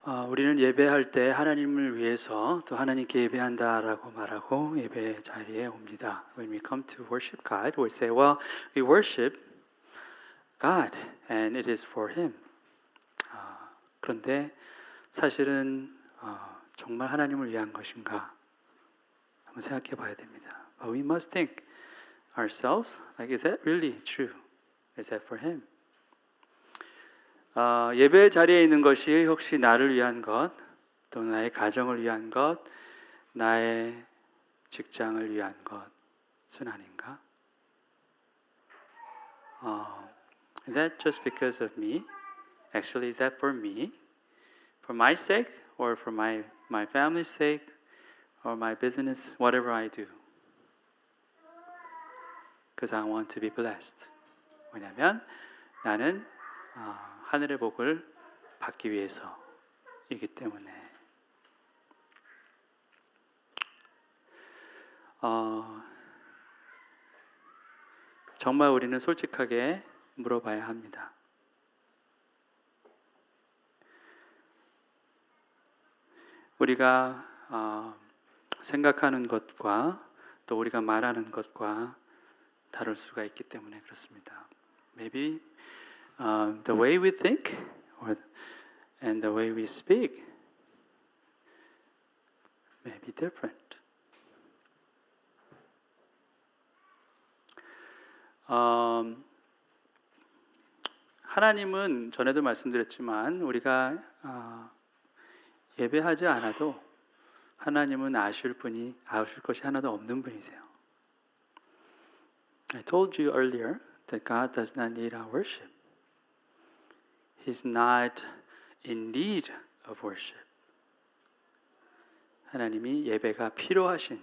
우리는 예배할 때 하나님을 위해서 또 하나님께 예배한다라고 말하고 예배 자리에 옵니다. When we come to worship God, we say, well, we worship God and it is for Him. 그런데 사실은 정말 하나님을 위한 것인가 한번 생각해 봐야 됩니다. But we must think ourselves, like, is that really true? Is that for Him? 예배 자리에 있는 것이 혹시 나를 위한 것, 또 나의 가정을 위한 것, 나의 직장을 위한 것은 아닌가? Is that just because of me? Actually, is that for me? For my sake, or for my family's sake, or my business, whatever I do? Because I want to be blessed. 왜냐하면 나는 하늘의 복을 받기 위해서이기 때문에. 정말 우리는 솔직하게 물어봐야 합니다. 우리가 생각하는 것과 또 우리가 말하는 것과 다를 수가 있기 때문에 그렇습니다. Maybe the way we think and the way we speak may be different. 하나님은 전에도 말씀드렸지만 우리가 예배하지 않아도 하나님은 아실 것이 하나도 없는 분이세요. I told you earlier that God does not need our worship. He's not in need of worship. 하나님이 예배가 필요하신,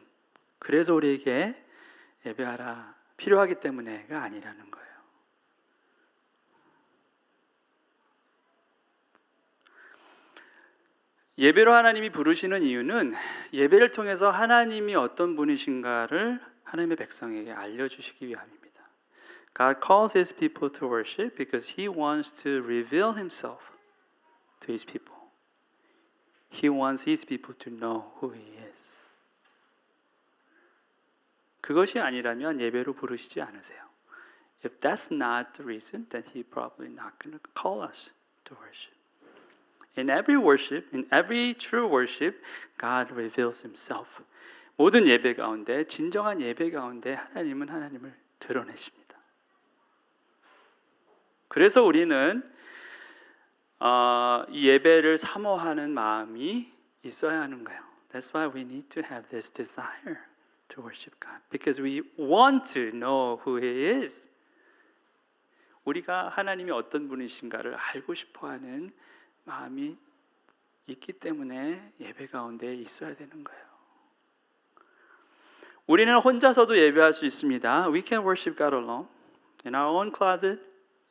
그래서 우리에게 예배하라 필요하기 때문에가 아니라는 거예요. 예배로 하나님이 부르시는 이유는 예배를 통해서 하나님이 어떤 분이신가를 하나님의 백성에게 알려주시기 위함입니다. God calls His people to worship because He wants to reveal Himself to His people. He wants His people to know who He is. 그것이 아니라면 예배로 부르시지 않으세요. If that's not the reason, then He probably not going to call us to worship. In every worship, in every true worship, God reveals Himself. 모든 예배 가운데, 진정한 예배 가운데 하나님은 하나님을 드러내십니다. 그래서 우리는 이 예배를 사모하는 마음이 있어야 하는 거예요. That's why we need to have this desire to worship God, because we want to know who He is. 우리가 하나님이 어떤 분이신가를 알고 싶어하는 마음이 있기 때문에 예배 가운데 있어야 되는 거예요. 우리는 혼자서도 예배할 수 있습니다. We can worship God alone, in our own closet,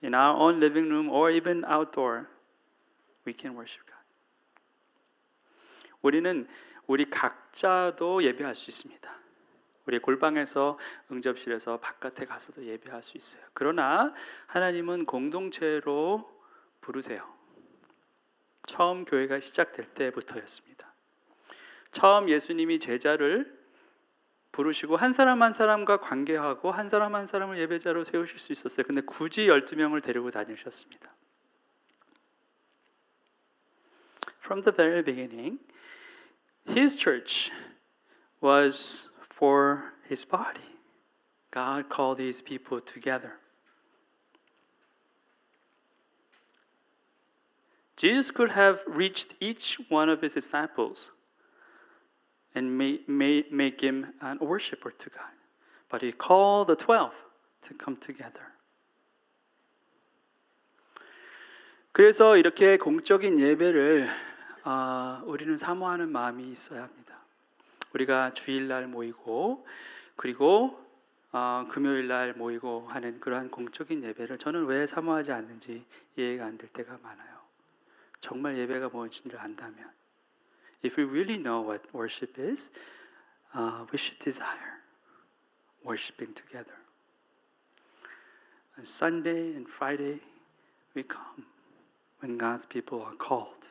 in our own living room, or even outdoor. We can worship God. 우리는 우리 각자도 예배할 수 있습니다. 우리 골방에서, 응접실에서, 바깥에 가서도 예배할 수 있어요. 그러나 하나님은 공동체로 부르세요. 처음 교회가 시작될 때부터였습니다. 처음 예수님이 제자를 부르시고 한 사람 한 사람과 관계하고 한 사람 한 사람을 예배자로 세우실 수 있었어요. 근데 굳이 12명을 데리고 다니셨습니다. From the very beginning, His church was for His body. God called these people together. Jesus could have reached each one of His disciples and make him a worshiper to God. But He called the 12 to come together. 그래서 이렇게 공적인 예배를 우리는 사모하는 마음이 있어야 합니다. 우리가 주일날 모이고 그리고 금요일날 모이고 하는 그러한 공적인 예배를 저는 왜 사모하지 않는지 이해가 안 될 때가 많아요. 정말 예배가 무엇인지를 안다면, if we really know what worship is, we should desire worshiping together. On Sunday and Friday, we come when God's people are called.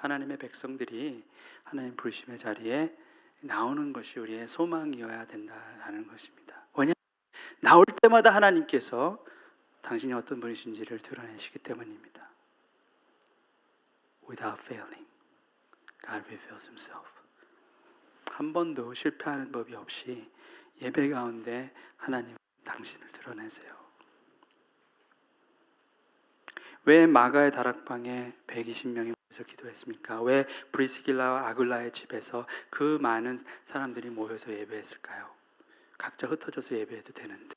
하나님의 백성들이 하나님 부르심의 자리에 나오는 것이 우리의 소망이어야 된다는 것입니다. 왜냐하면 나올 때마다 하나님께서 당신이 어떤 분이신지를 드러내시기 때문입니다. Without failing, God reveals Himself. 한 번도 실패하는 법이 없이 예배 가운데 하나님 당신을 드러내세요. 왜 마가의 다락방에 120명이 모여서 기도했습니까? 왜 브리스길라와 아굴라의 집에서 그 많은 사람들이 모여서 예배했을까요? 각자 흩어져서 예배해도 되는데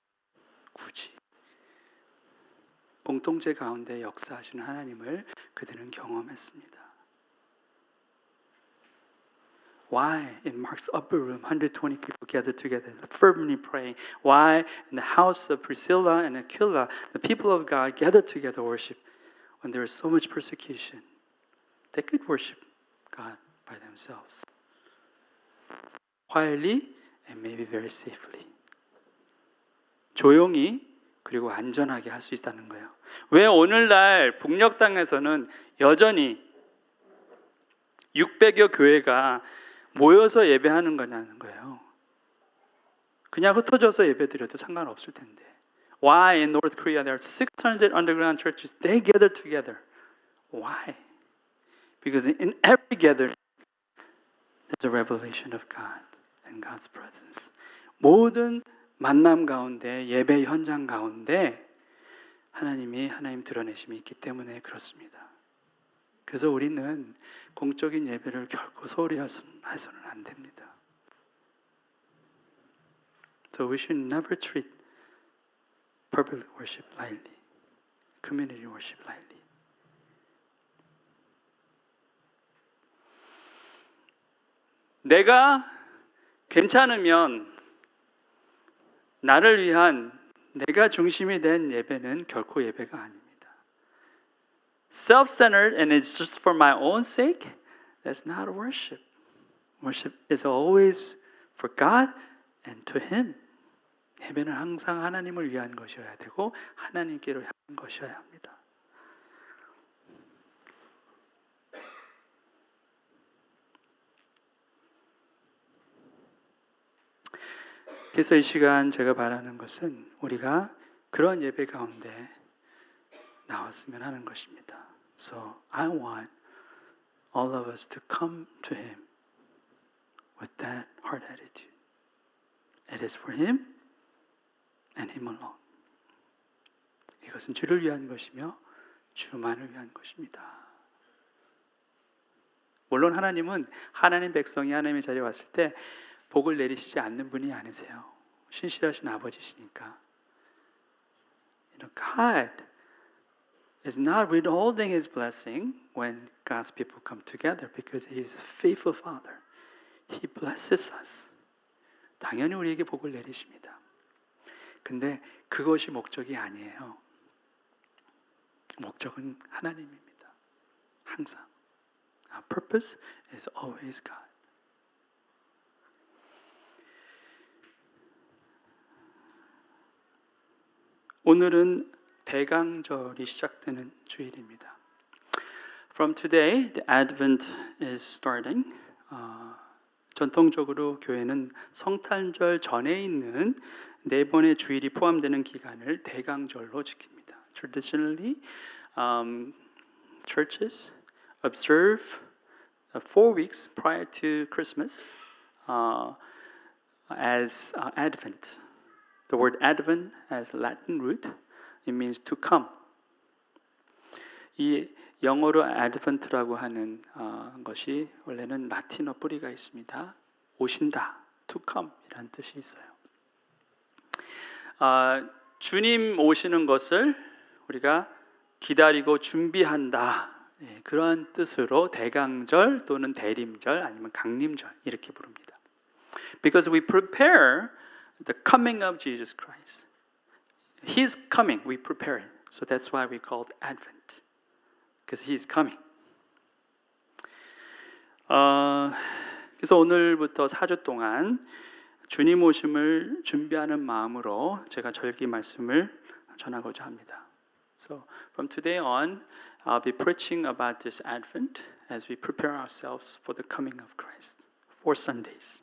굳이 공동체 가운데 역사하시는 하나님을 그들은 경험했습니다. Why in Mark's upper room 120 people gathered together fervently praying? Why in the house of Priscilla and Aquila the people of God gathered together to worship when there was so much persecution? They could worship God by themselves. Quietly and maybe very safely. 조용히 그리고 안전하게 할 수 있다는 거예요. 왜 오늘날 북녘 땅에서는 여전히 600여 교회가 모여서 예배하는 거냐는 거예요. 그냥 흩어져서 예배드려도 상관없을 텐데. Why in North Korea there are 600 underground churches? They gather together. Why? Because in every gathering there's a revelation of God and God's presence. 모든 만남 가운데 예배 현장 가운데 하나님 드러내심이 있기 때문에 그렇습니다. 그래서 우리는 공적인 예배를 결코 소홀히 해서는 안 됩니다. So we should never treat public worship lightly, community worship lightly. 내가 괜찮으면 나를 위한 내가 중심이 된 예배는 결코 예배가 아닙니다. Self-centered and it's just for my own sake, that's not worship. Worship is always for God and to Him. 예배는 항상 하나님을 위한 것이어야 되고 하나님께로 향한 것이어야 합니다. 그래서 이 시간 제가 바라는 것은 우리가 그런 예배 가운데 나왔으면 하는 것입니다. So I want all of us to come to Him with that heart attitude. It is for Him and Him alone. 이것은 주를 위한 것이며 주만을 위한 것입니다. 물론 하나님은 하나님 백성이 하나님의 자리에 왔을 때 복을 내리시지 않는 분이 아니세요. 신실하신 아버지시니까. God is not withholding His blessing when God's people come together because He is a faithful Father. He blesses us. 당연히 우리에게 복을 내리십니다. 근데 그것이 목적이 아니에요. 목적은 하나님입니다. 항상. Our purpose is always God. 오늘은 대강절이 시작되는 주일입니다. From today, the Advent is starting. 전통적으로 교회는 성탄절 전에 있는 4번의 주일이 포함되는 기간을 대강절로 지킵니다. Traditionally, churches observe 4 weeks prior to Christmas as Advent. The word Advent has Latin root. It means to come. 이 영어로 Advent라고 하는 것이 원래는 라틴어 뿌리가 있습니다. 오신다, to come 이라는 뜻이 있어요. 주님 오시는 것을 우리가 기다리고 준비한다. 그러한 뜻으로 대강절 또는 대림절 아니면 강림절 이렇게 부릅니다. Because we prepare the coming of Jesus Christ. He's coming, we prepare it. So that's why we call it Advent. Because He's coming. 그래서 오늘부터 4주 동안 주님 오심을 준비하는 마음으로 제가 절기 말씀을 전하고자 합니다. So from today on, I'll be preaching about this Advent as we prepare ourselves for the coming of Christ. 4 Sundays.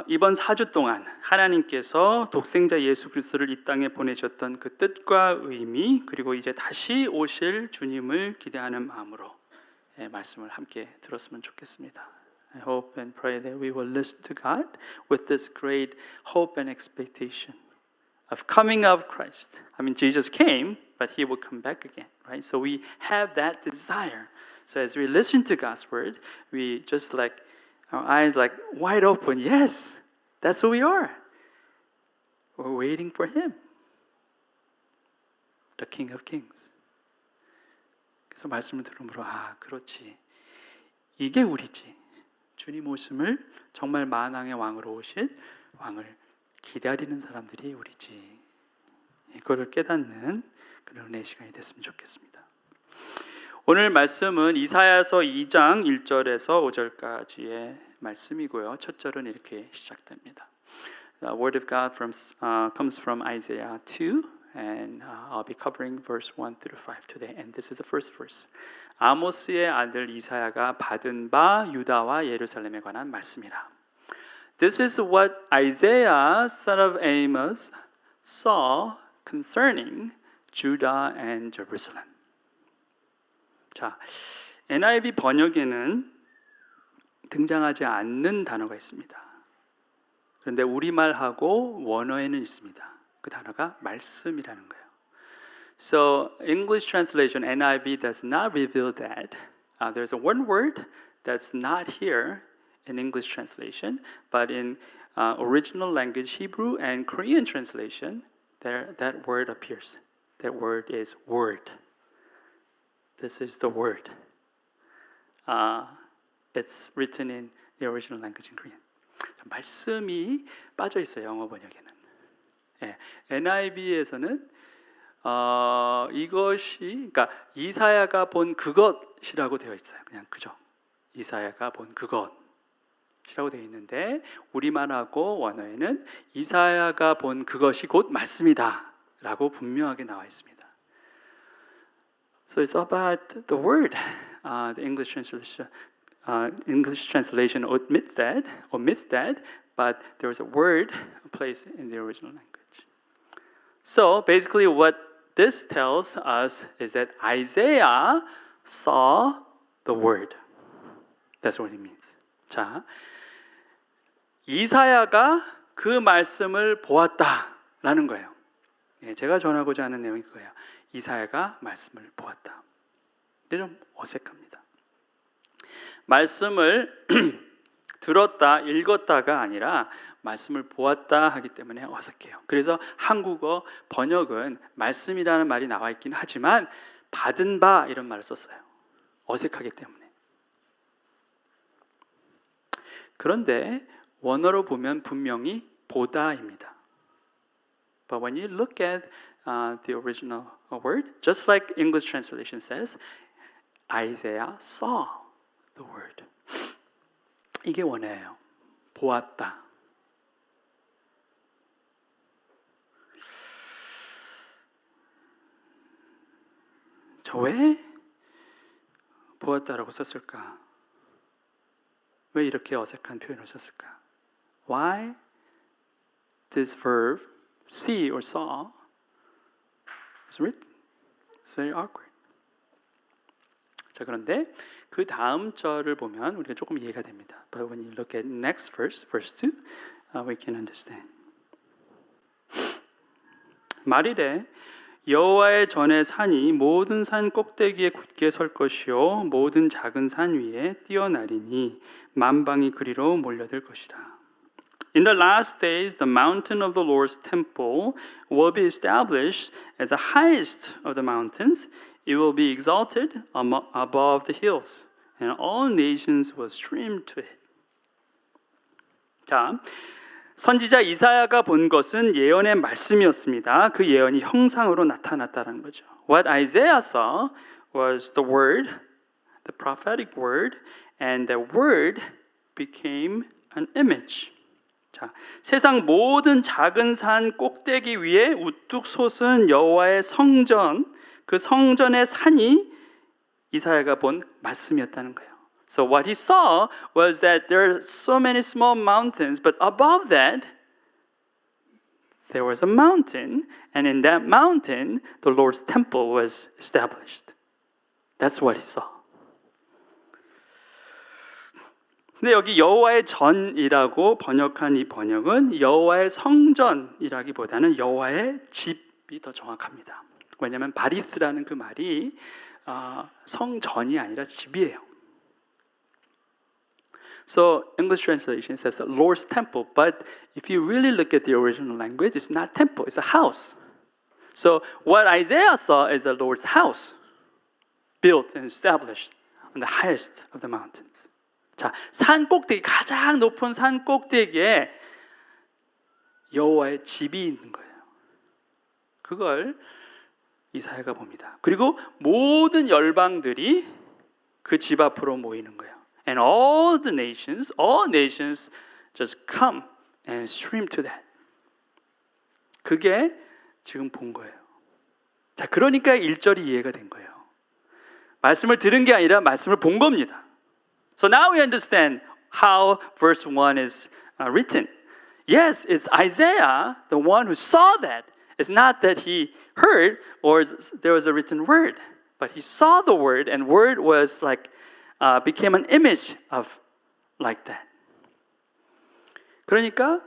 이번 4주 동안 하나님께서 독생자 예수 그리스도를 이 땅에 보내셨던 그 뜻과 의미, 그리고 이제 다시 오실 주님을 기대하는 마음으로 말씀을 함께 들었으면 좋겠습니다. I hope and pray that we will listen to God with this great hope and expectation of coming of Christ. I mean, Jesus came, but He will come back again, right? So we have that desire. So as we listen to God's word, we just like our eyes like wide open. Yes, that's who we are. We're waiting for Him, the King of Kings. 그래서 말씀을 들으므로 그렇지. 이게 우리지. 주님 오심을 정말 만왕의 왕으로 오실 왕을 기다리는 사람들이 우리지. 이거를 깨닫는 그런 은혜의 시간이 됐으면 좋겠습니다. 오늘 말씀은 이사야서 2장 1절에서 5절까지의 말씀이고요. 첫 절은 이렇게 시작됩니다. The word of God comes from Isaiah 2 and I'll be covering verse 1 through 5 today. And this is the first verse. 아모스의 아들 이사야가 받은 바 유다와 예루살렘에 관한 말씀이라. This is what Isaiah, son of Amos, saw concerning Judah and Jerusalem. 자, NIV 번역에는 등장하지 않는 단어가 있습니다. 그런데 우리말하고 원어에는 있습니다. 그 단어가 말씀이라는 거예요. So English translation NIV does not reveal that. There's one word that's not here in English translation, but in original language Hebrew and Korean translation, that word appears. That word is word. This is the word. It's written in the original language in Korean. 말씀이 빠져 있어요. 영어 번역에는. NIV에서는 이것이 그러니까 이사야가 본 그것이라고 되어 있어요. 그냥 그죠. 이사야가 본 그것이라고 되어 있는데 우리말하고 원어에는 이사야가 본 그것이 곧 말씀이다라고 분명하게 나와 있습니다. So it's about the word. The English translation omits that, but there is a word placed in the original language. So basically, what this tells us is that Isaiah saw the word. That's what it means. 자, 이사야가 그 말씀을 보았다라는 거예요. 제가 전하고자 하는 내용이 그거예요. 이사야가 말씀을 보았다. 근데 좀 어색합니다. 말씀을 들었다, 읽었다가 아니라 말씀을 보았다 하기 때문에 어색해요. 그래서 한국어 번역은 말씀이라는 말이 나와 있긴 하지만 받은 바 이런 말을 썼어요. 어색하기 때문에. 그런데 원어로 보면 분명히 보다입니다. But when you look at the original word, just like English translation says, Isaiah saw the word. 이게 원어예요. 보았다. 저 왜 보았다라고 썼을까? 왜 이렇게 어색한 표현을 썼을까? Why this verb see or saw is written? It's very awkward. 자, 그런데 그 다음 절을 보면 우리가 조금 이해가 됩니다. But when you look at next verse, verse 2, we can understand. 말이래 여호와의 전에 산이 모든 산 꼭대기에 굳게 설 것이요 모든 작은 산 위에 뛰어나리니 만방이 그리로 몰려들 것이라. In the last days, the mountain of the Lord's temple will be established as the highest of the mountains. It will be exalted above the hills, and all nations will stream to it. 자, 선지자 이사야가 본 것은 예언의 말씀이었습니다. 그 예언이 형상으로 나타났다는 거죠. What Isaiah saw was the word, the prophetic word, and the word became an image. 자, 세상 모든 작은 산 꼭대기 위에 우뚝 솟은 여호와의 성전, 그 성전의 산이 이사야가 본 말씀이었다는 거예요. So what he saw was that there are so many small mountains, but above that there was a mountain, and in that mountain the Lord's temple was established. That's what he saw. 근데 여기 여호와의 전이라고 번역한 이 번역은 여호와의 성전이라기보다는 여호와의 집이 더 정확합니다. 왜냐하면 바리스라는 그 말이 성전이 아니라 집이에요. So English translation says the Lord's temple, but if you really look at the original language, it's not temple, it's a house. So what Isaiah saw is the Lord's house, built and established on the highest of the mountains. 자, 산 꼭대기, 가장 높은 산 꼭대기에 여호와의 집이 있는 거예요. 그걸 이사야가 봅니다. 그리고 모든 열방들이 그 집 앞으로 모이는 거예요. And all nations just come and stream to that. 그게 지금 본 거예요. 자, 그러니까 1절이 이해가 된 거예요. 말씀을 들은 게 아니라 말씀을 본 겁니다. So now we understand how verse 1 is written. Yes, it's Isaiah, the one who saw that. It's not that he heard or there was a written word, but he saw the word, and word was like became an image of like that. 그러니까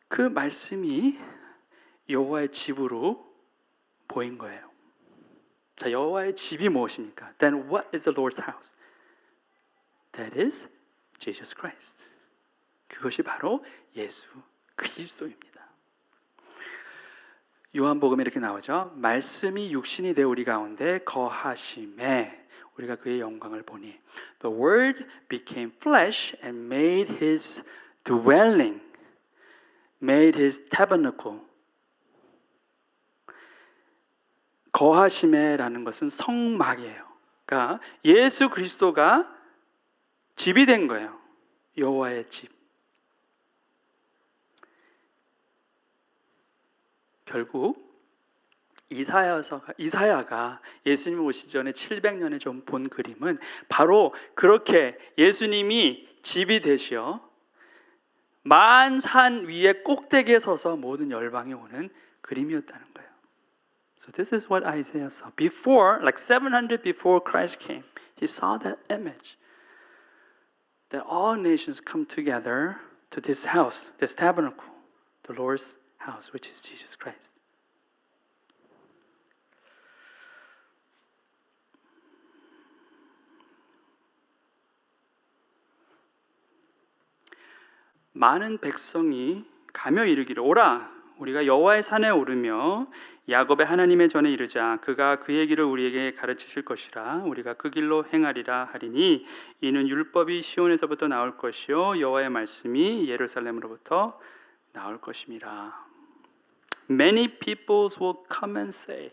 그 말씀이 여호와의 집으로 보인 거예요. 자, 여호와의 집이 무엇입니까? Then what is the Lord's house? That is Jesus Christ. 그것이 바로 예수 그리스도입니다. 요한복음에 이렇게 나오죠. 말씀이 육신이 되어 우리 가운데 거하심에 우리가 그의 영광을 보니 The Word became flesh and made His dwelling, made His tabernacle. 거하심에라는 것은 성막이에요. 그러니까 예수 그리스도가 집이 된 거예요. 여호와의 집. 결국 이사야가 예수님 오시기 전에 700년에 좀 본 그림은 바로 그렇게 예수님이 집이 되시어 만산 위에 꼭대기에 서서 모든 열방이 오는 그림이었다는 거예요. So this is what Isaiah saw. Before, like 700 before Christ came, he saw that image. That all nations come together to this house, this tabernacle, the Lord's house, which is Jesus Christ. 많은 백성이 가며 이르기를 오라 우리가 여호와의 산에 오르며 야곱의 하나님의 전에 이르자 그가 그의 길을 우리에게 가르치실 것이라 우리가 그 길로 행하리라 하리니 이는 율법이 시온에서부터 나올 것이요 여호와의 말씀이 예루살렘으로부터 나올 것임이라. Many peoples will come and say.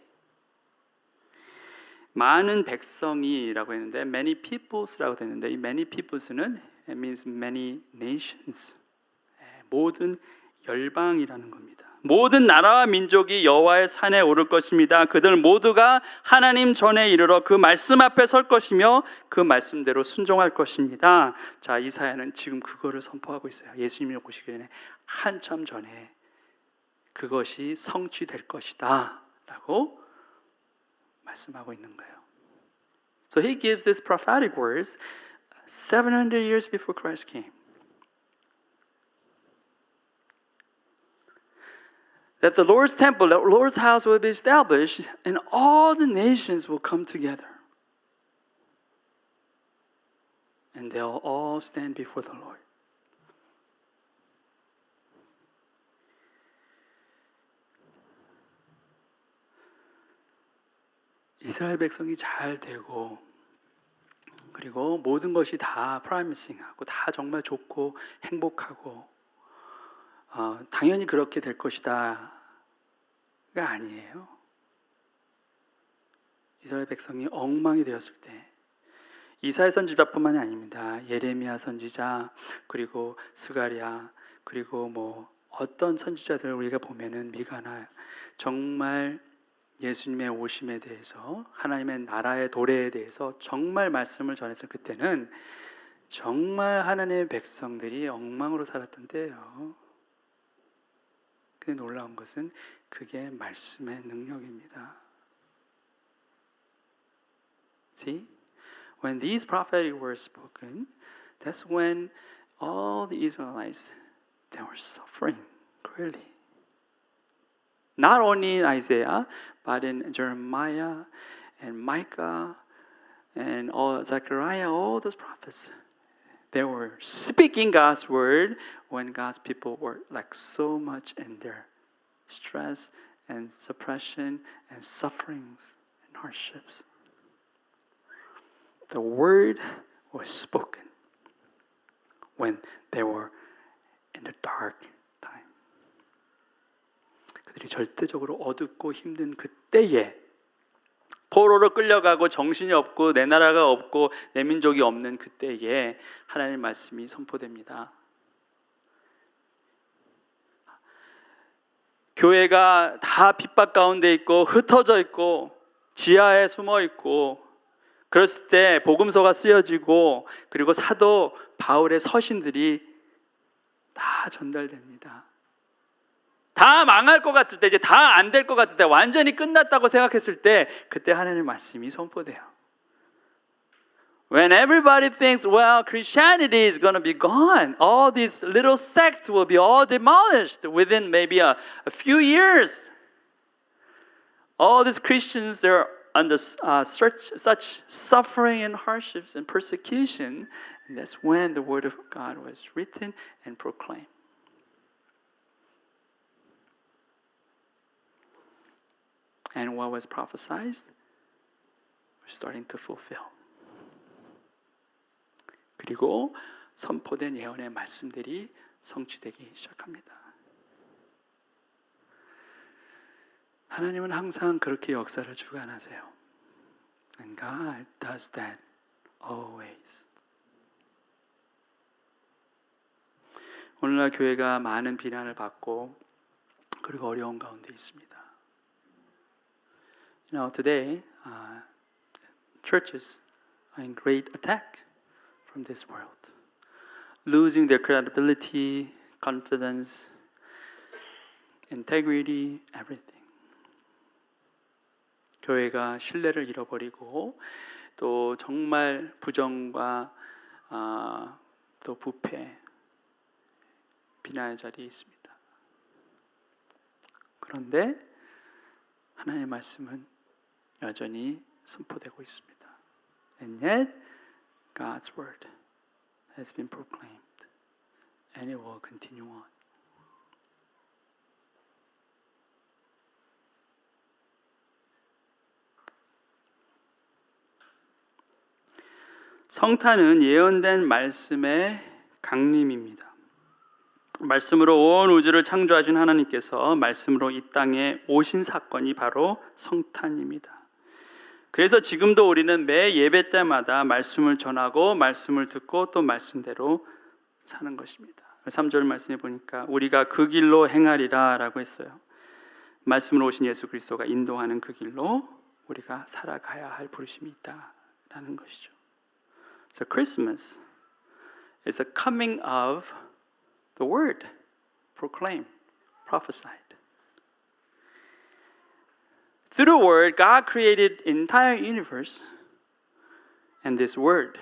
많은 백성이라고 했는데 many peoples라고 됐는데 이 many peoples는 it means many nations. 모든 열방이라는 겁니다. 모든 나라와 민족이 여호와의 산에 오를 것입니다. 그들 모두가 하나님 전에 이르러 그 말씀 앞에 설 것이며 그 말씀대로 순종할 것입니다. 자, 이사야는 지금 그거를 선포하고 있어요. 예수님이 오시기 전에 한참 전에 그것이 성취될 것이다 라고 말씀하고 있는 거예요. So he gives this prophetic words 700 years before Christ came. That the Lord's temple, the Lord's house will be established and all the nations will come together. And they'll all stand before the Lord. 이스라엘 백성이 잘 되고 그리고 모든 것이 다 프라이머싱하고 다 정말 좋고 행복하고 당연히 그렇게 될 것이다가 아니에요. 이스라엘 백성이 엉망이 되었을 때 이사야 선지자뿐만이 아닙니다. 예레미야 선지자 그리고 스가랴 그리고 뭐 어떤 선지자들을 우리가 보면은 미가나 정말 예수님의 오심에 대해서 하나님의 나라의 도래에 대해서 정말 말씀을 전했을 그때는 정말 하나님의 백성들이 엉망으로 살았던 때예요. 근데 놀라운 것은 그게 말씀의 능력입니다. See? When these prophetic words spoken, that's when all the Israelites, they were suffering greatly. Not only in Isaiah, but in Jeremiah and Micah and all Zechariah, all those prophets. They were speaking God's word when God's people were like so much in their stress and suppression and sufferings and hardships. The word was spoken when they were in the dark time. 그들이 절대적으로 어둡고 힘든 그때에 포로로 끌려가고 정신이 없고 내 나라가 없고 내 민족이 없는 그때에 하나님의 말씀이 선포됩니다. 교회가 다 핍박 가운데 있고 흩어져 있고 지하에 숨어 있고 그랬을 때 복음서가 쓰여지고 그리고 사도 바울의 서신들이 다 전달됩니다. 다 망할 것 같을 때, 이제 다 안 될 것 같을 때, 완전히 끝났다고 생각했을 때 그때 하나님의 말씀이 선포돼요. When everybody thinks, well, Christianity is going to be gone, all these little sects will be all demolished within maybe a few years. All these Christians, they're under such suffering and hardships and persecution. And that's when the word of God was written and proclaimed. And what was prophesied was starting to fulfill. 그리고 선포된 예언의 말씀들이 성취되기 시작합니다. 하나님은 항상 그렇게 역사를 주관하세요. And God does that always. 오늘날 교회가 많은 비난을 받고 그리고 어려운 가운데 있습니다. You know, today churches are in great attack from this world, losing their credibility, confidence, integrity, everything. 교회가 신뢰를 잃어버리고 또 정말 부정과 또 부패, 비난의 자리에 있습니다. 그런데 하나님의 말씀은 여전히 선포되고 있습니다. And yet, God's word has been proclaimed, and it will continue on. 성탄은 예언된 말씀의 강림입니다. 말씀으로 온 우주를 창조하신 하나님께서 말씀으로 이 땅에 오신 사건이 바로 성탄입니다. 그래서 지금도 우리는 매 예배 때마다 말씀을 전하고 말씀을 듣고 또 말씀대로 사는 것입니다. 3절 말씀에 보니까 우리가 그 길로 행하리라 라고 했어요. 말씀으로 오신 예수 그리스도가 인도하는 그 길로 우리가 살아가야 할 부르심이 있다라는 것이죠. So Christmas is a coming of the word proclaimed, prophesied. Through the word, God created the entire universe, and this word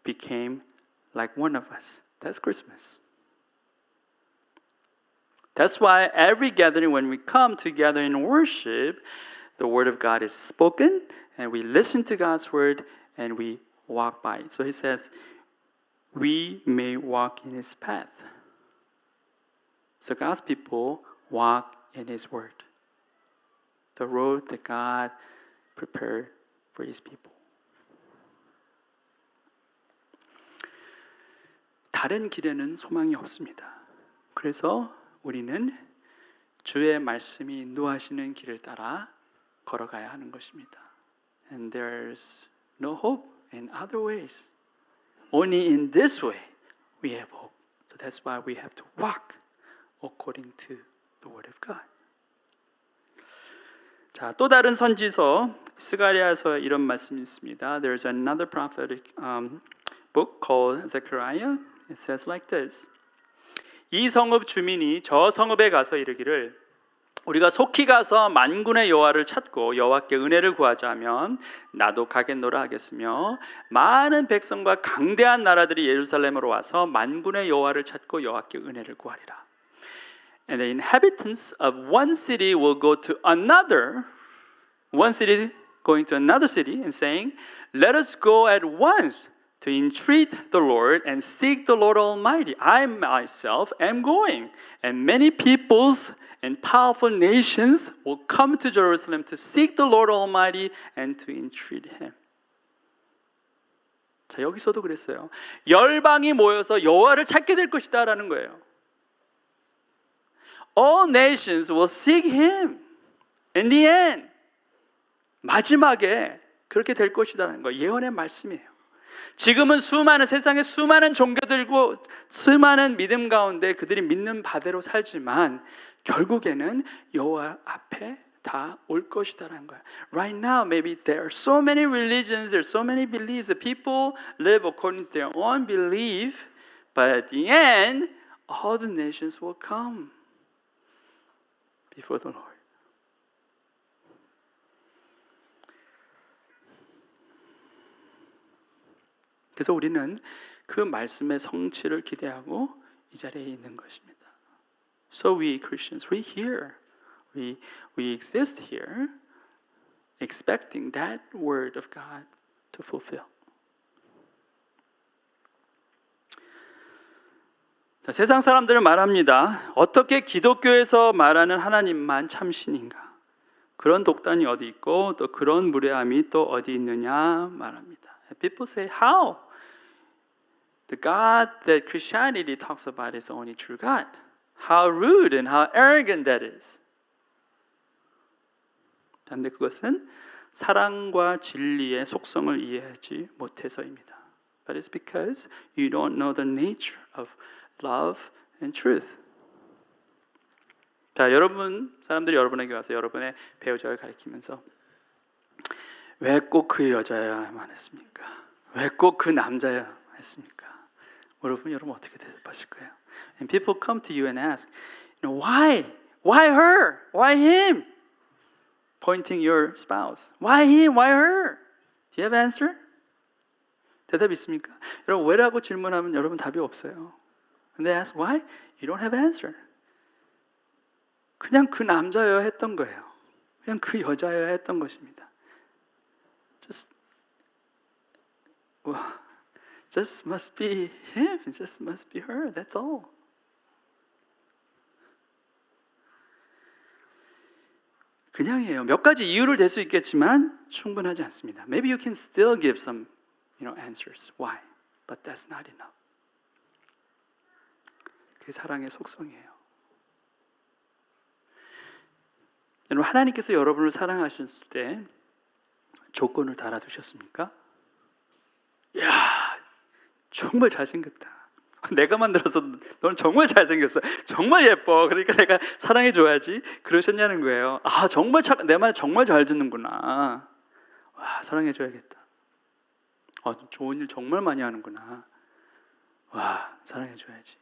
became like one of us. That's Christmas. That's why every gathering, when we come together in worship, the word of God is spoken, and we listen to God's word, and we walk by it. So he says, we may walk in his path. So God's people walk in his word. The road that God prepared for his people. 다른 길에는 소망이 없습니다. 그래서 우리는 주의 말씀이 인도하시는 길을 따라 걸어가야 하는 것입니다. And there's no hope in other ways. Only in this way we have hope. So that's why we have to walk according to the word of God. 자, 또 다른 선지서 스가랴서 이런 말씀이 있습니다. There's another prophetic book called Zechariah. It says like this. 이 성읍 주민이 저 성읍에 가서 이르기를 우리가 속히 가서 만군의 여호와를 찾고 여호와께 은혜를 구하자 하면 나도 가겠노라 하겠으며 많은 백성과 강대한 나라들이 예루살렘으로 와서 만군의 여호와를 찾고 여호와께 은혜를 구하리라. And the inhabitants of one city will go to another, one city going to another city and saying, let us go at once to entreat the Lord and seek the Lord Almighty. I myself am going. And many peoples and powerful nations will come to Jerusalem to seek the Lord Almighty and to entreat Him. 자, 여기서도 그랬어요. 열방이 모여서 여호와를 찾게 될 것이다라는 거예요. All nations will seek Him. In the end, 마지막에 그렇게 될 것이다라는 거 예언의 말씀이에요. 지금은 세상에 수많은 종교들고 수많은 믿음 가운데 그들이 믿는 바대로 살지만 결국에는 여호와 앞에 다 올 것이다라는 거야. Right now, maybe there are so many religions, there are so many beliefs that people live according to their own belief, but at the end, all the nations will come before the Lord. 그래서 우리는 그 말씀의 성취를 기대하고 이 자리에 있는 것입니다. So we Christians, we here, we exist here, expecting that word of God to fulfill. 자, 세상 사람들은 말합니다. 어떻게 기독교에서 말하는 하나님만 참신인가? 그런 독단이 어디 있고 또 그런 무례함이 또 어디 있느냐 말합니다. People say, how? The God that Christianity talks about is the only true God. How rude and how arrogant that is. 그런데 그것은 사랑과 진리의 속성을 이해하지 못해서입니다. But it's because you don't know the nature of love and truth. 자, 사람들이 여러분에게 와서 여러분의 배우자를 가리키면서 왜 꼭 그 여자야만 했습니까? 왜 꼭 그 남자야 했습니까? 여러분 어떻게 대답하실 거예요? And people come to you and ask, why her? Why him? Pointing your spouse. Why him? Why her? Do you have an answer? 대답 있습니까? 여러분 왜라고 질문하면 여러분 답이 없어요. And they ask why? You don't have an answer. 그냥 그 남자여야 했던 거예요. 그냥 그 여자여야 했던 것입니다. Just must be him. Just must be her. That's all. 그냥이에요. 몇 가지 이유를 댈 수 있겠지만 충분하지 않습니다. Maybe you can still give some, answers. Why? But that's not enough. 그게 사랑의 속성이에요. 여러분 하나님께서 여러분을 사랑하셨을 때 조건을 달아두셨습니까? 야, 정말 잘생겼다. 내가 만들어서 넌 정말 잘생겼어. 정말 예뻐. 그러니까 내가 사랑해줘야지. 그러셨냐는 거예요. 아, 정말 내 말 정말 잘 듣는구나. 와, 사랑해줘야겠다. 좋은 일 정말 많이 하는구나. 와, 사랑해줘야지.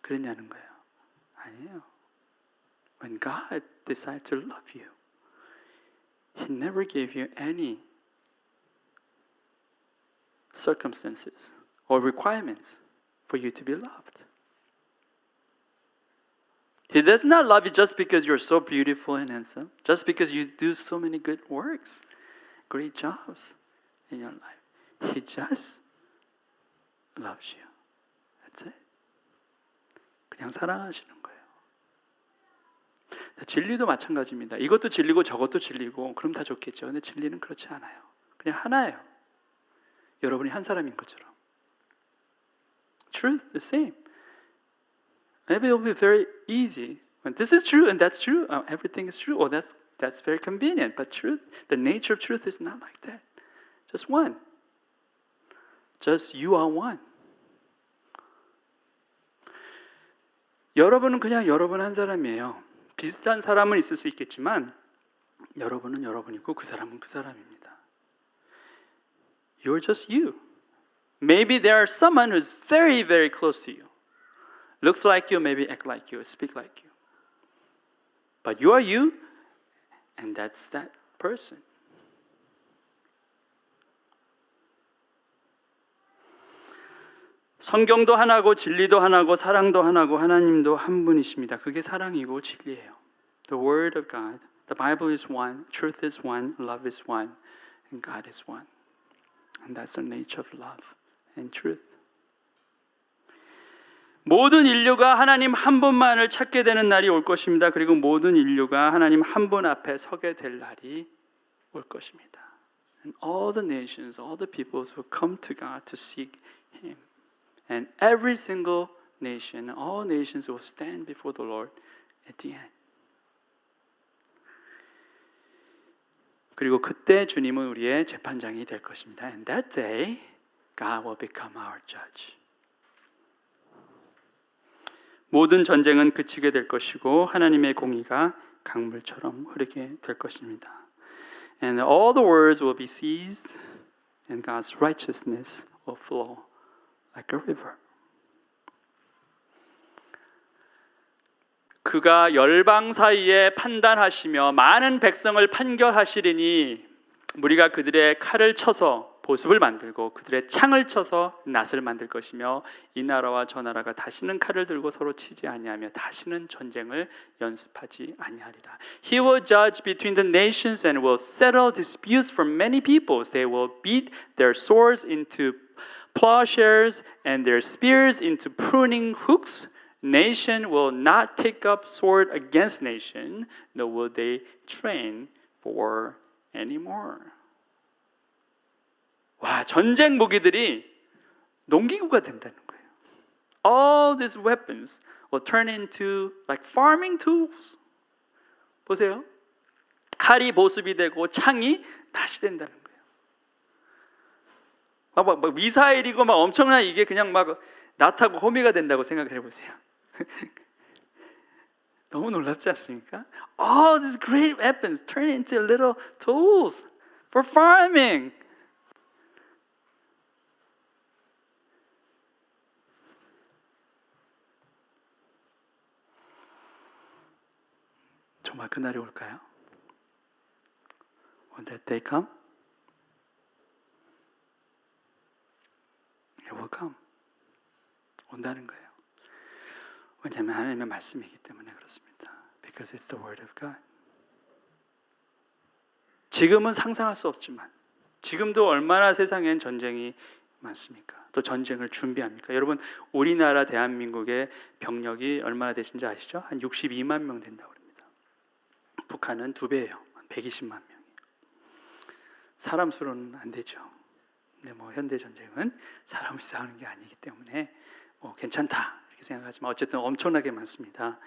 그랬냐는 거예요. 아니에요. When God decided to love you, He never gave you any circumstances or requirements for you to be loved. He does not love you just because you're so beautiful and handsome, just because you do so many good works, great jobs in your life. He just loves you. That's it. 그냥 사랑하시는 거예요. 진리도 마찬가지입니다. 이것도 진리고 저것도 진리고 그럼 다 좋겠죠. 근데 진리는 그렇지 않아요. 그냥 하나예요. 여러분이 한 사람인 것처럼. Truth, the same. Maybe it will be very easy. When this is true and that's true, everything is true. Oh, that's very convenient. But truth, the nature of truth is not like that. Just one. Just you are one. 여러분은 그냥 여러분 한 사람이에요. 비슷한 사람은 있을 수 있겠지만 여러분은 여러분이고 그 사람은 그 사람입니다. You're just you. Maybe there are someone who's very, very close to you. Looks like you, maybe act like you, speak like you. But you are you, and that's that person. 성경도 하나고 진리도 하나고 사랑도 하나고 하나님도 한 분이십니다. 그게 사랑이고 진리예요. The Word of God, the Bible is one, truth is one, love is one, and God is one. And that's the nature of love and truth. 모든 인류가 하나님 한 분만을 찾게 되는 날이 올 것입니다. 그리고 모든 인류가 하나님 한 분 앞에 서게 될 날이 올 것입니다. And all the nations, all the peoples will come to God to seek Him. And every single nation, all nations will stand before the Lord at the end. 그리고 그때 주님은 우리의 재판장이 될 것입니다. And that day, God will become our judge. 모든 전쟁은 그치게 될 것이고 하나님의 공의가 강물처럼 흐르게 될 것입니다. And all the wars will be ceased, and God's righteousness will flow like a river. 그가 열방 사이에 판단하시며 많은 백성을 판결하시리니 무리가 그들의 칼을 쳐서 보습을 만들고 그들의 창을 쳐서 낫을 만들 것이며 이 나라와 저 나라가 다시는 칼을 들고 서로 치지 아니하며 다시는 전쟁을 연습하지 아니하리라. He will judge between the nations and will settle disputes from many peoples. They will beat their swords into plowshares and their spears into pruning hooks. Nation will not take up sword against nation, nor will they train for anymore. 와, 전쟁 무기들이 농기구가 된다는 거예요. All these weapons will turn into like farming tools. 보세요. 칼이 보습이 되고 창이 낫이 된다는 거예요. 막 미사일이고 막 엄청난 이게 그냥 막 낫하고 호미가 된다고 생각해 보세요. 너무 놀랍지 않습니까? All these great weapons turn into little tools for farming. 정말 그날이 올까요? Will that day come? It will come. 온다는 거예요. 왜냐하면 하나님의 말씀이기 때문에 그렇습니다. Because it's the word of God. 지금은 상상할 수 없지만 지금도 얼마나 세상엔 전쟁이 많습니까? 또 전쟁을 준비합니까? 여러분 우리나라 대한민국의 병력이 얼마나 되신지 아시죠? 한 62만 명 된다고 합니다. 북한은 2배예요. 한 120만 명이. 사람 수로는 안 되죠. 근데 뭐 현대 전쟁은 사람이 싸우는 게 아니기 때문에 뭐 괜찮다 이렇게 생각하지만 어쨌든 엄청나게 많습니다.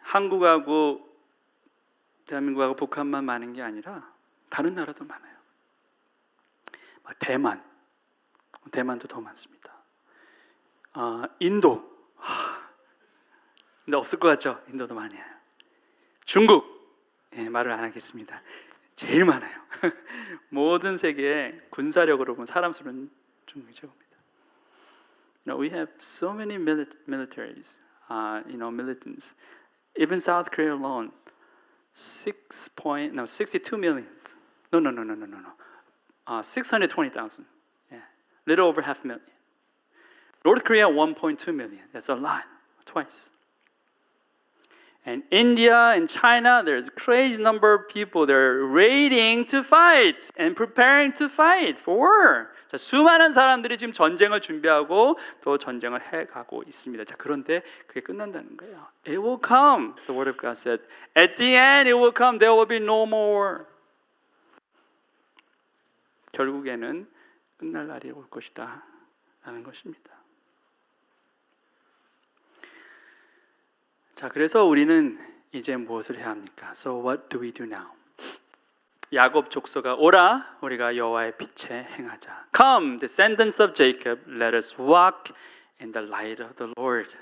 한국하고 대한민국하고 북한만 많은 게 아니라 다른 나라도 많아요. 대만도 더 많습니다. 인도, 근데 없을 것 같죠? 인도도 많아요. 중국, 말을 안 하겠습니다. 제일 많아요. 모든 세계의 군사력으로 보면 사람 수는 중국이 최고입니다. We have so many militaries, militants. Even South Korea alone, 62 million. No. 620,000. Yeah, little over 500,000. North Korea 1.2 million. That's a lot, twice. And India and China, there's a crazy number of people. They're waiting to fight and preparing to fight for war. 자, 수많은 사람들이 지금 전쟁을 준비하고 또 전쟁을 해가고 있습니다. 자, 그런데 그게 끝난다는 거예요. It will come. The word of God said, at the end it will come. There will be no more. 결국에는 끝날 날이 올 것이다 라는 것입니다. 자, 그래서 우리는 이제 무엇을 해야 합니까? So what do we do now? 야곱 족속아 오라 우리가 여호와의 빛에 행하자. Come, descendants of Jacob, let us walk in the light of the Lord.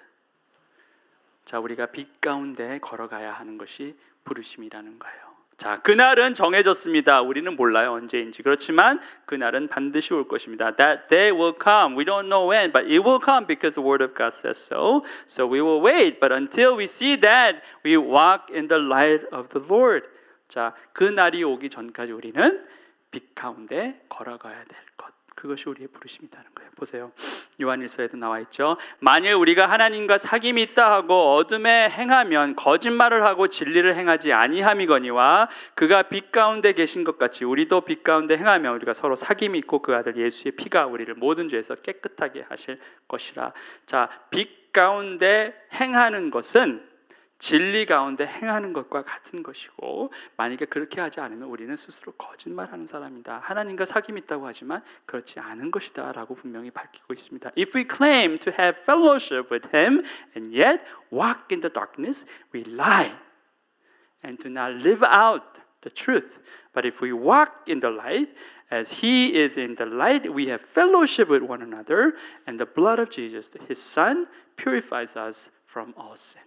자, 우리가 빛 가운데 걸어가야 하는 것이 부르심이라는 거예요. 자, 그날은 정해졌습니다. 우리는 몰라요, 언제인지. 그렇지만 그날은 반드시 올 것입니다. That day will come. We don't know when, but it will come because the word of God says so. So we will wait. But until we see that, we walk in the light of the Lord. 자, 그날이 오기 전까지 우리는 빛 가운데 걸어가야 될 것. 그것이 우리의 부르심이라는 거예요. 보세요. 요한일서에도 나와 있죠. 만일 우리가 하나님과 사귐이 있다 하고 어둠에 행하면 거짓말을 하고 진리를 행하지 아니함이거니와 그가 빛 가운데 계신 것 같이 우리도 빛 가운데 행하면 우리가 서로 사귐이 있고 그 아들 예수의 피가 우리를 모든 죄에서 깨끗하게 하실 것이라. 자, 빛 가운데 행하는 것은 진리 가운데 행하는 것과 같은 것이고 만약에 그렇게 하지 않으면 우리는 스스로 거짓말하는 사람이다. 하나님과 사귐이 있다고 하지만 그렇지 않은 것이다 라고 분명히 밝히고 있습니다. If we claim to have fellowship with Him and yet walk in the darkness, we lie and do not live out the truth. But if we walk in the light, as He is in the light, we have fellowship with one another, and the blood of Jesus, His Son, purifies us from all sin.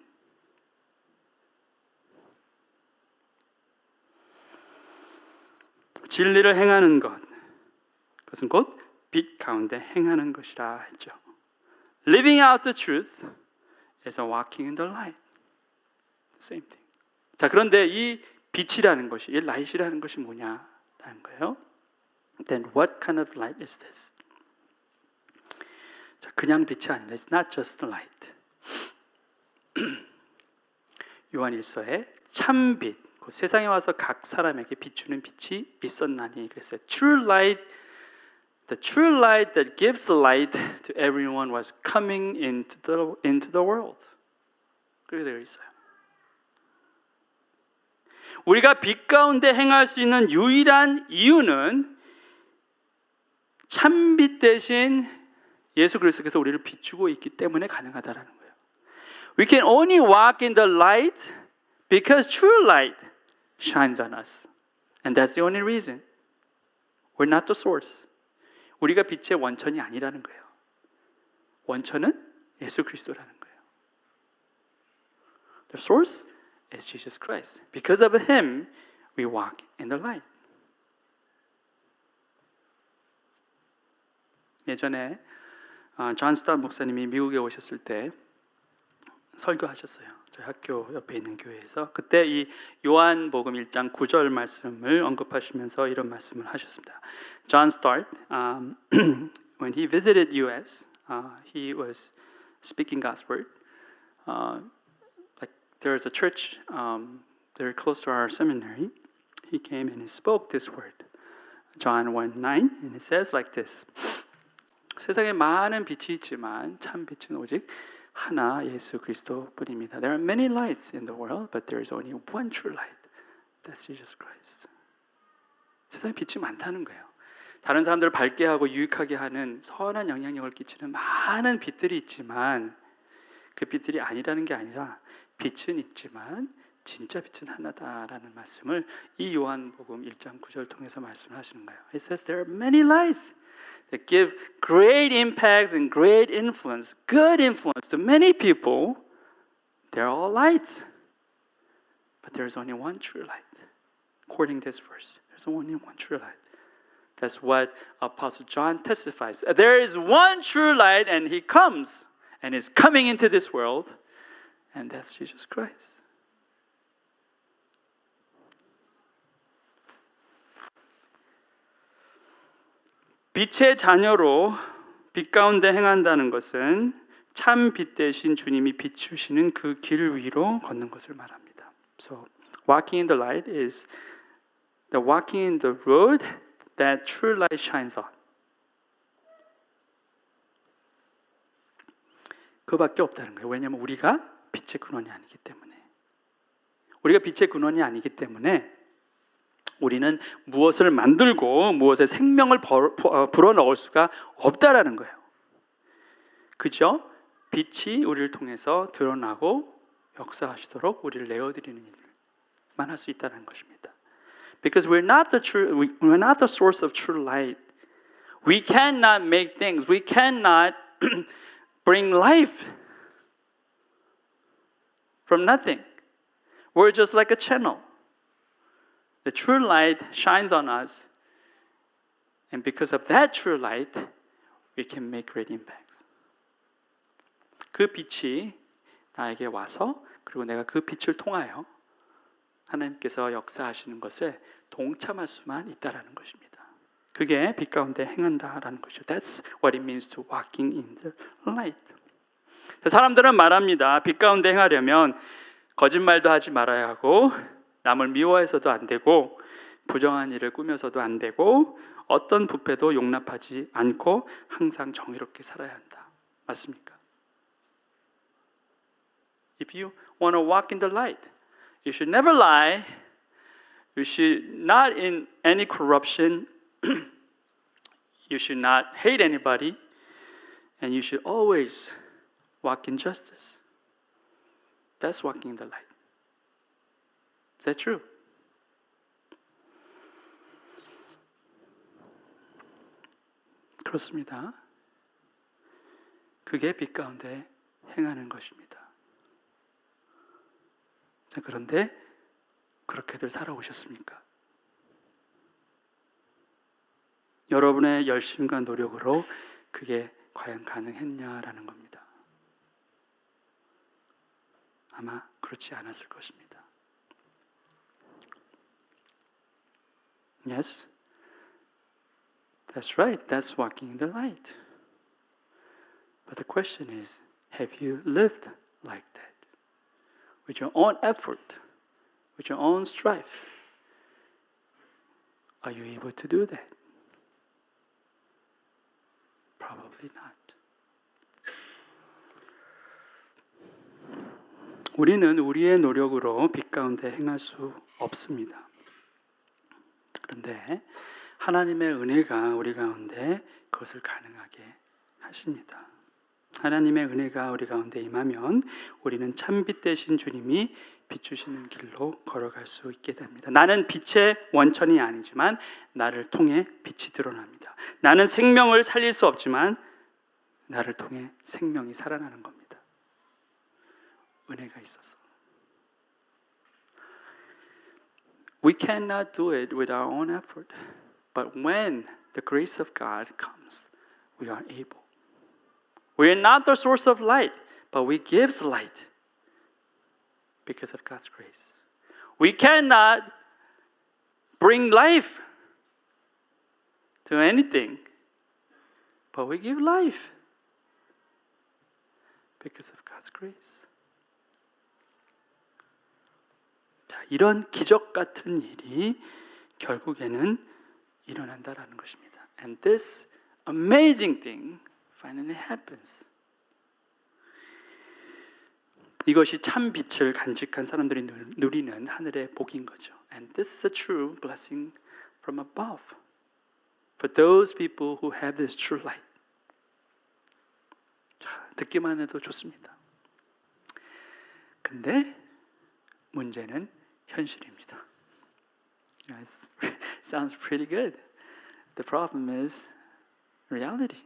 진리를 행하는 것, 그것은 곧 빛 가운데 행하는 것이라 했죠. Living out the truth is walking in the light. Same thing. 자, 그런데 이 빛이라는 것이, 이 light이라는 것이 뭐냐라는 거예요. Then what kind of light is this? 자, 그냥 빛이 아닙니다. It's not just light. 요한일서에 참빛, 세상에 와서 각 사람에게 비추는 빛이 있었나니 그랬어요. True light, the true light that gives light to everyone was coming into the world. 그렇게 되어 있어요. 우리가 빛 가운데 행할 수 있는 유일한 이유는 참빛 대신 예수 그리스도께서 우리를 비추고 있기 때문에 가능하다라는 거예요. We can only walk in the light because true light shines on us. And that's the only reason. We're not the source. 우리가 빛의 원천이 아니라는 거예요. 원천은 예수 그리스도라는 거예요. The source is Jesus Christ. Because of Him, we walk in the light. 예전에 존 스타트 목사님이 미국에 오셨을 때 설교하셨어요. 저희 학교 옆에 있는 교회에서. 그때 이 요한복음 1장 9절 말씀을 언급하시면서 이런 말씀을 하셨습니다. John Stott, when he visited U.S., he was speaking God's word. Like there is a church very close to our seminary. He came and he spoke this word, John 1:9, and it says like this. 세상에 많은 빛이 있지만 참 빛은 오직 하나 예수 그리스도뿐입니다. There are many lights in the world, but there is only one true light. That's Jesus Christ. 세상에 빛이 많다는 거예요. 다른 사람들을 밝게 하고 유익하게 하는 선한 영향력을 끼치는 많은 빛들이 있지만 그 빛들이 아니라는 게 아니라 빛은 있지만 진짜 빛은 하나다라는 말씀을 이 요한복음 1장 9절 통해서 말씀하시는 거예요. It says there are many lights that give great impacts and great influence, good influence to many people. They're all lights. But there's only one true light. According to this verse, there's only one true light. That's what Apostle John testifies. There is one true light and He comes and is coming into this world, and that's Jesus Christ. 빛의 자녀로 빛 가운데 행한다는 것은 참 빛 대신 주님이 비추시는 그 길 위로 걷는 것을 말합니다. So, walking in the light is the walking in the road that true light shines on. 그밖에 없다는 거예요. 왜냐하면 우리가 빛의 근원이 아니기 때문에. 우리가 빛의 근원이 아니기 때문에 우리는 무엇을 만들고 무엇에 생명을 불어넣을 수가 없다라는 거예요. 그죠? 빛이 우리를 통해서 드러나고 역사하시도록 우리를 내어드리는 일만 할 수 있다는 것입니다. Because we're not the source of true light. We cannot make things. We cannot bring life from nothing. We're just like a channel. The true light shines on us, and because of that true light, we can make great impacts. 그 빛이 나에게 와서 그리고 내가 그 빛을 통하여 하나님께서 역사하시는 것에 동참할 수만 있다라는 것입니다. 그게 빛 가운데 행한다라는 것이죠. That's what it means to walking in the light. 사람들은 말합니다. 빛 가운데 행하려면 거짓말도 하지 말아야 하고 남을 미워해서도 안 되고 부정한 일을 꾸며서도 안 되고 어떤 부패도 용납하지 않고 항상 정의롭게 살아야 한다. 맞습니까? If you want to walk in the light, you should never lie. You should not in any corruption. You should not hate anybody. And you should always walk in justice. That's walking in the light. Is that true? 그렇습니다. 그게 빛 가운데 행하는 것입니다. 자, 그런데 그렇게들 살아오셨습니까? 여러분의 열심과 노력으로 그게 과연 가능했냐라는 겁니다. 아마 그렇지 않았을 것입니다. Yes, that's right. That's walking in the light. But the question is, have you lived like that? With your own effort, with your own strife, are you able to do that? Probably not. 우리는 우리의 노력으로 빛 가운데 행할 수 없습니다. 그런데 하나님의 은혜가 우리 가운데 그것을 가능하게 하십니다. 하나님의 은혜가 우리 가운데 임하면 우리는 참빛 되신 주님이 비추시는 길로 걸어갈 수 있게 됩니다. 나는 빛의 원천이 아니지만 나를 통해 빛이 드러납니다. 나는 생명을 살릴 수 없지만 나를 통해 생명이 살아나는 겁니다. 은혜가 있어서. We cannot do it with our own effort. But when the grace of God comes, we are able. We are not the source of light, but we give light because of God's grace. We cannot bring life to anything, but we give life because of God's grace. 자, 이런 기적 같은 일이 결국에는 일어난다라는 것입니다. And this amazing thing finally happens. 이것이 참 빛을 간직한 사람들이 누리는 하늘의 복인 거죠. And this is a true blessing from above for those people who have this true light. 자, 듣기만 해도 좋습니다. 근데 문제는 현실입니다. It sounds pretty good. The problem is reality.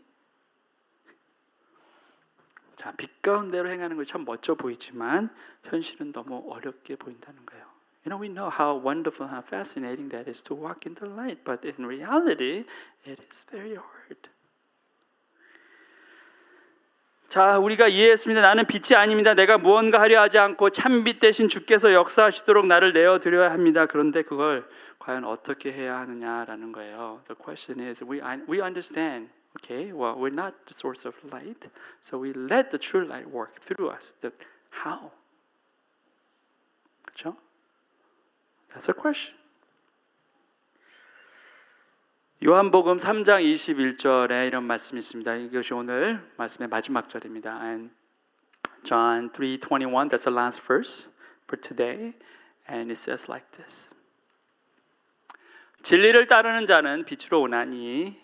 자, 빛 가운데로 행하는 것이 참 멋져 보이지만 현실은 너무 어렵게 보인다는 거예요. You know, we know how wonderful, how fascinating that is to walk in the light, but in reality, it is very hard. 자, 우리가 이해했습니다. 나는 빛이 아닙니다. 내가 무언가 하려 하지 않고 참빛 대신 주께서 역사하시도록 나를 내어드려야 합니다. 그런데 그걸 과연 어떻게 해야 하느냐라는 거예요. The question is, we understand. Okay, well, we're not the source of light, so we let the true light work through us. How? 그렇죠? That's a question. 요한복음 3장 21절에 이런 말씀이 있습니다. 이것이 오늘 말씀의 마지막 절입니다. And John 3:21, that's the last verse for today, and it says like this. 진리를 따르는 자는 빛으로 오나니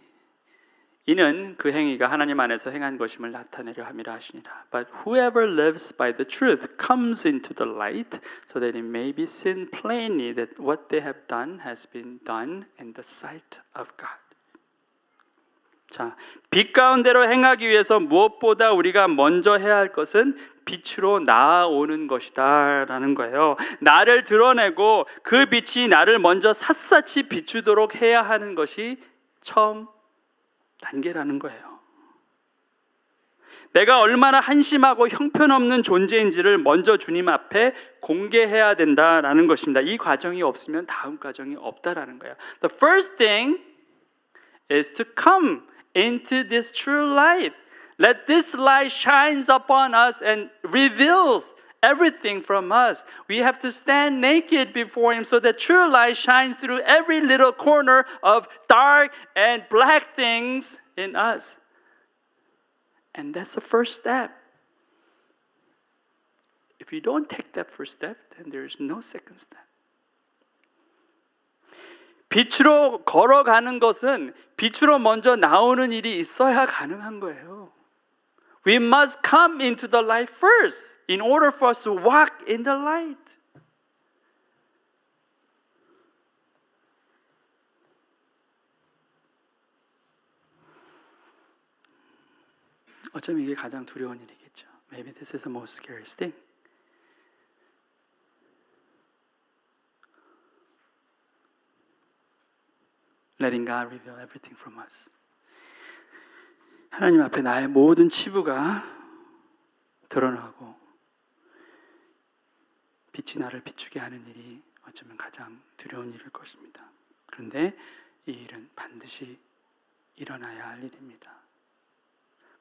이는 그 행위가 하나님 안에서 행한 것임을 나타내려 함이라 하시니라. But whoever lives by the truth comes into the light, so that it may be seen plainly that what they have done has been done in the sight of God. 자, 빛 가운데로 행하기 위해서 무엇보다 우리가 먼저 해야 할 것은 빛으로 나아오는 것이다 라는 거예요. 나를 드러내고 그 빛이 나를 먼저 샅샅이 비추도록 해야 하는 것이 처음 단계라는 거예요. 내가 얼마나 한심하고 형편없는 존재인지를 먼저 주님 앞에 공개해야 된다라는 것입니다. 이 과정이 없으면 다음 과정이 없다라는 거예요. The first thing is to come into this true light. Let this light shines upon us and reveals everything from us. We have to stand naked before Him so that true light shines through every little corner of dark and black things in us. And that's the first step. If you don't take that first step, then there is no second step. 빛으로 걸어가는 것은 빛으로 먼저 나오는 일이 있어야 가능한 거예요. We must come into the light first in order for us to walk in the light. 어쩌면 이게 가장 두려운 일이겠죠. Maybe this is the most scariest thing. Letting God reveal everything from us. 하나님 앞에 나의 모든 치부가 드러나고 빛이 나를 비추게 하는 일이 어쩌면 가장 두려운 일일 것입니다. 그런데 이 일은 반드시 일어나야 할 일입니다.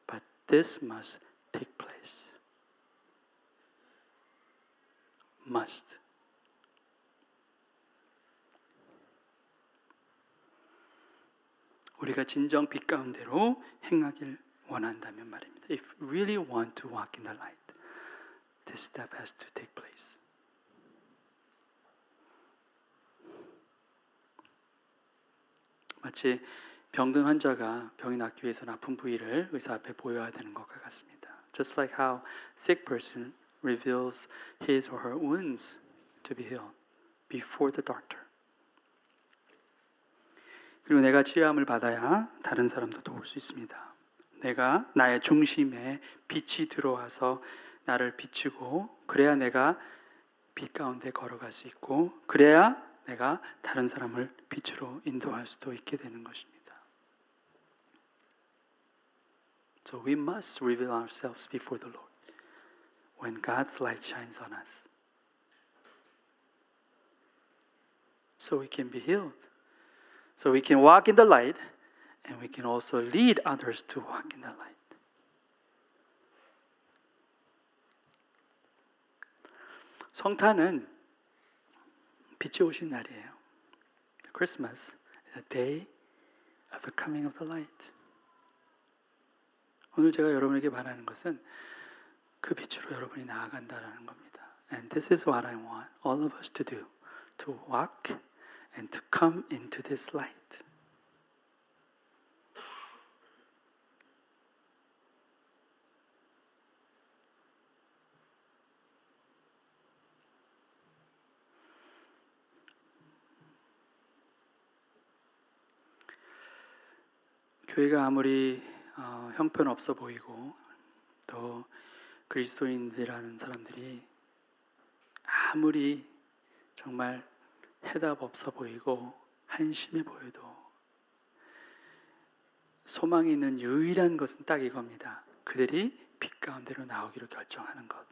But this must take place. Must. 우리가 진정 빛 가운데로 행하길 원한다면 말입니다. If we really want to walk in the light, this step has to take place. 마치 병든 환자가 병이 낫기 위해서는 아픈 부위를 의사 앞에 보여야 되는 것과 같습니다. Just like how sick person reveals his or her wounds to be healed before the doctor. 그리고 내가 치유함을 받아야 다른 사람도 도울 수 있습니다. 내가 나의 중심에 빛이 들어와서 나를 비추고 그래야 내가 빛 가운데 걸어갈 수 있고 그래야 내가 다른 사람을 빛으로 인도할 수도 있게 되는 것입니다. So we must reveal ourselves before the Lord when God's light shines on us. So we can be healed. So we can walk in the light and we can also lead others to walk in the light. 성탄은 빛이 오신 날이에요. Christmas is a day of the coming of the light. 오늘 제가 여러분에게 말하는 것은 그 빛으로 여러분이 나아간다라는 겁니다. And this is what I want all of us to do, to walk and to come into this light. 교회가 아무리 형편없어 보이고 또 그리스도인들이라는 사람들이 아무리 정말 해답 없어 보이고 한심해 보여도 소망이 있는 유일한 것은 딱 이겁니다. 그들이 빛 가운데로 나오기로 결정하는 것.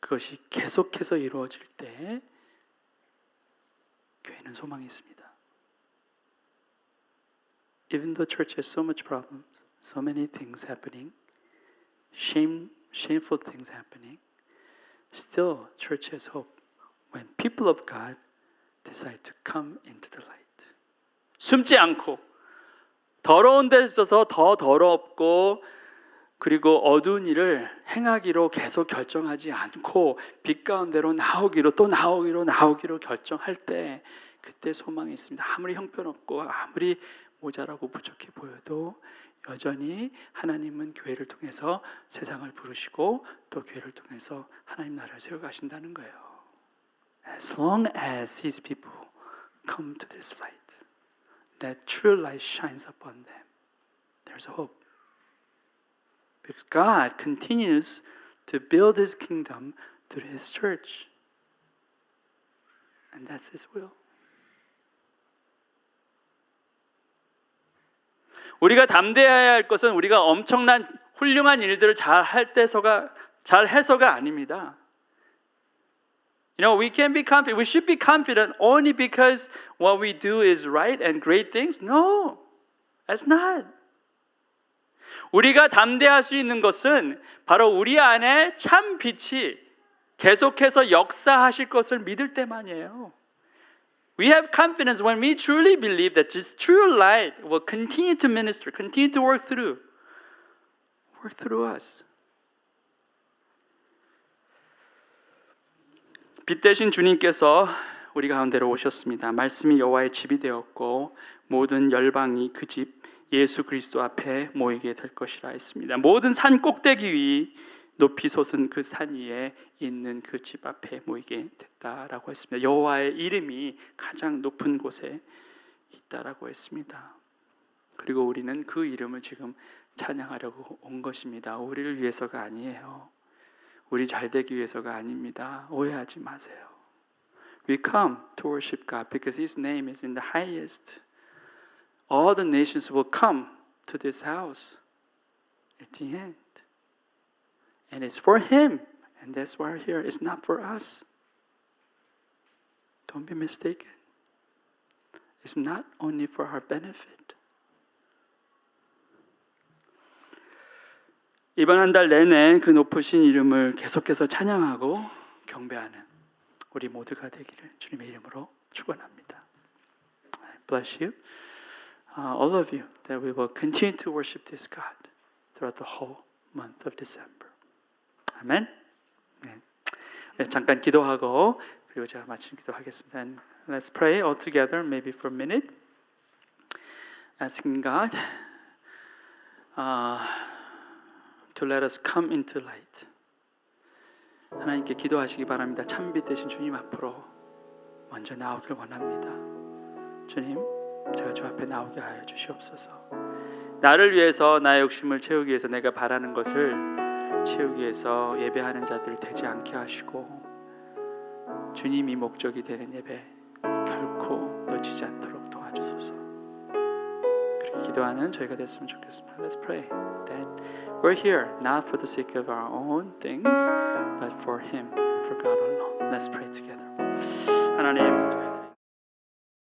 그것이 계속해서 이루어질 때 교회는 소망이 있습니다. Even though church has so much problems, so many things happening, shameful things happening, still church has hope when people of God decide to come into the light. 숨지 않고 더러운 데 있어서 더 더럽고 그리고 어두운 일을 행하기로 계속 결정하지 않고 빛 가운데로 나오기로 또 나오기로 결정할 때 그때 소망이 있습니다. 아무리 형편없고 아무리 모자라고 부족해 보여도 여전히 하나님은 교회를 통해서 세상을 부르시고 또 교회를 통해서 하나님 나라를 세워가신다는 거예요. As long as His people come to this light, that true light shines upon them. there's hope. Because God continues to build His kingdom through His church. And that's His will. 우리가 담대해야 할 것은 우리가 엄청난 훌륭한 일들을 잘 해서가 아닙니다. You know, we can be confident. We should be confident only because what we do is right and great things. No, that's not. 우리가 담대할 수 있는 것은 바로 우리 안에 참 빛이 계속해서 역사하실 것을 믿을 때만이에요. We have confidence when we truly believe that this true light will continue to minister, continue to work through us. 빛 대신 주님께서 우리 가운데로 오셨습니다. 말씀이 여호와의 집이 되었고 모든 열방이 그 집 예수 그리스도 앞에 모이게 될 것이라 했습니다. 모든 산 꼭대기 위 높이 솟은 그 산 위에 있는 그 집 앞에 모이게 됐다라고 했습니다. 여호와의 이름이 가장 높은 곳에 있다라고 했습니다. 그리고 우리는 그 이름을 지금 찬양하려고 온 것입니다. 우리를 위해서가 아니에요. 우리 잘 되기 위해서가 아닙니다. 오해하지 마세요. We come to worship God because His name is in the highest. All the nations will come to this house at the end. And it's for Him. And that's why we're here. It's not for us. Don't be mistaken. It's not only for our benefit. 이번 한 달 내내 그 높으신 이름을 계속해서 찬양하고 경배하는 우리 모두가 되기를 주님의 이름으로 축원합니다. I bless you, all of you, that we will continue to worship this God throughout the whole month of December. 아멘. 네, 잠깐 기도하고 그리고 제가 마침 기도하겠습니다. And let's pray all together, maybe for a minute, asking God to let us come into light. 하나님께 기도하시기 바랍니다. 참빛 되신 주님 앞으로 먼저 나오길 원합니다. 주님, 제가 주 앞에 나오게 하여 주시옵소서. 나를 위해서 나의 욕심을 채우기 위해서 내가 바라는 것을 채우기 위해서 예배하는 자들 되지 않게 하시고 주님이 목적이 되는 예배 결코 놓치지 않도록 도와주소서. 그렇게 기도하는 저희가 됐으면 좋겠습니다. Let's pray that we're here not for the sake of our own things, but for Him and for God alone. Let's pray together. 하나님.